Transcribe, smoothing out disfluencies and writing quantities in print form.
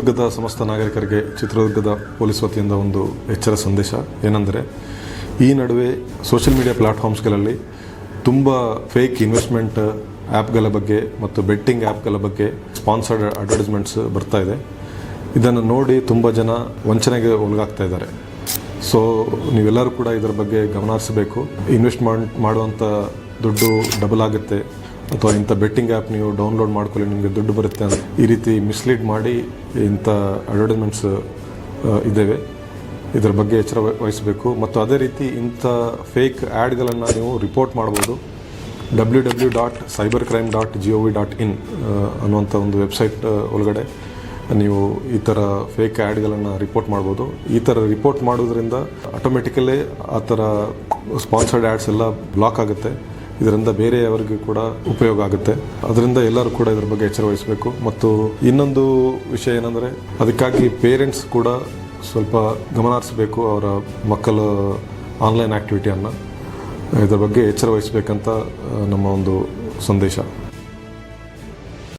ಚಿತ್ರದುರ್ಗದ ಸಮಸ್ತ ನಾಗರಿಕರಿಗೆ ಚಿತ್ರದುರ್ಗದ ಪೊಲೀಸ್ ವತಿಯಿಂದ ಒಂದು ಎಚ್ಚರ ಸಂದೇಶ ಏನೆಂದರೆ, ಈ ನಡುವೆ ಸೋಷಿಯಲ್ ಮೀಡಿಯಾ ಪ್ಲ್ಯಾಟ್ಫಾರ್ಮ್ಸ್ಗಳಲ್ಲಿ ತುಂಬ ಫೇಕ್ ಇನ್ವೆಸ್ಟ್ಮೆಂಟ್ ಆ್ಯಪ್ಗಳ ಬಗ್ಗೆ ಮತ್ತು ಬೆಟ್ಟಿಂಗ್ ಆ್ಯಪ್ಗಳ ಬಗ್ಗೆ ಸ್ಪಾನ್ಸರ್ಡ್ ಅಡ್ವರ್ಟೈಸ್ಮೆಂಟ್ಸ್ ಬರ್ತಾ ಇದೆ. ಇದನ್ನು ನೋಡಿ ತುಂಬ ಜನ ವಂಚನೆಗೆ ಒಳಗಾಗ್ತಾ ಇದ್ದಾರೆ. ಸೊ ನೀವೆಲ್ಲರೂ ಕೂಡ ಇದರ ಬಗ್ಗೆ ಗಮನ ಹರಿಸಬೇಕು. ಮಾಡುವಂಥ ದುಡ್ಡು ಡಬಲ್ ಆಗುತ್ತೆ, ಅಥವಾ ಇಂಥ ಬೆಟ್ಟಿಂಗ್ ಆ್ಯಪ್ ನೀವು ಡೌನ್ಲೋಡ್ ಮಾಡ್ಕೊಳ್ಳಿ ನಿಮಗೆ ದುಡ್ಡು ಬರುತ್ತೆ ಅಂತ ಈ ರೀತಿ ಮಿಸ್ಲೀಡ್ ಮಾಡಿ ಇಂಥ ಅಡ್ವರ್ಟೈಸ್ಮೆಂಟ್ಸ್ ಇದ್ದೇವೆ. ಇದರ ಬಗ್ಗೆ ಎಚ್ಚರ ವಹಿಸಬೇಕು. ಮತ್ತು ಅದೇ ರೀತಿ ಇಂಥ ಫೇಕ್ ಆ್ಯಡ್ಗಳನ್ನು ನೀವು ರಿಪೋರ್ಟ್ ಮಾಡ್ಬೋದು. www.cybercrime.gov.in ಅನ್ನುವಂಥ ಒಂದು ವೆಬ್ಸೈಟ್ ಒಳಗಡೆ ನೀವು ಈ ಥರ ಫೇಕ್ ಆ್ಯಡ್ಗಳನ್ನು ರಿಪೋರ್ಟ್ ಮಾಡ್ಬೋದು. ಈ ಥರ ರಿಪೋರ್ಟ್ ಮಾಡೋದ್ರಿಂದ ಆಟೋಮೆಟಿಕಲಿ ಆ ಥರ ಸ್ಪಾನ್ಸರ್ಡ್ ಆ್ಯಡ್ಸ್ ಎಲ್ಲ ಬ್ಲಾಕ್ ಆಗುತ್ತೆ. ಇದರಿಂದ ಬೇರೆಯವರಿಗೂ ಕೂಡ ಉಪಯೋಗ ಆಗುತ್ತೆ. ಅದರಿಂದ ಎಲ್ಲರೂ ಕೂಡ ಇದರ ಬಗ್ಗೆ ಎಚ್ಚರ ವಹಿಸಬೇಕು. ಮತ್ತು ಇನ್ನೊಂದು ವಿಷಯ ಏನಂದರೆ, ಅದಕ್ಕಾಗಿ ಪೇರೆಂಟ್ಸ್ ಕೂಡ ಸ್ವಲ್ಪ ಗಮನ ಹರಿಸಬೇಕು ಅವರ ಮಕ್ಕಳ ಆನ್ಲೈನ್ ಆ್ಯಕ್ಟಿವಿಟಿಯನ್ನು. ಇದರ ಬಗ್ಗೆ ಎಚ್ಚರ ವಹಿಸಬೇಕಂತ ನಮ್ಮ ಒಂದು ಸಂದೇಶ.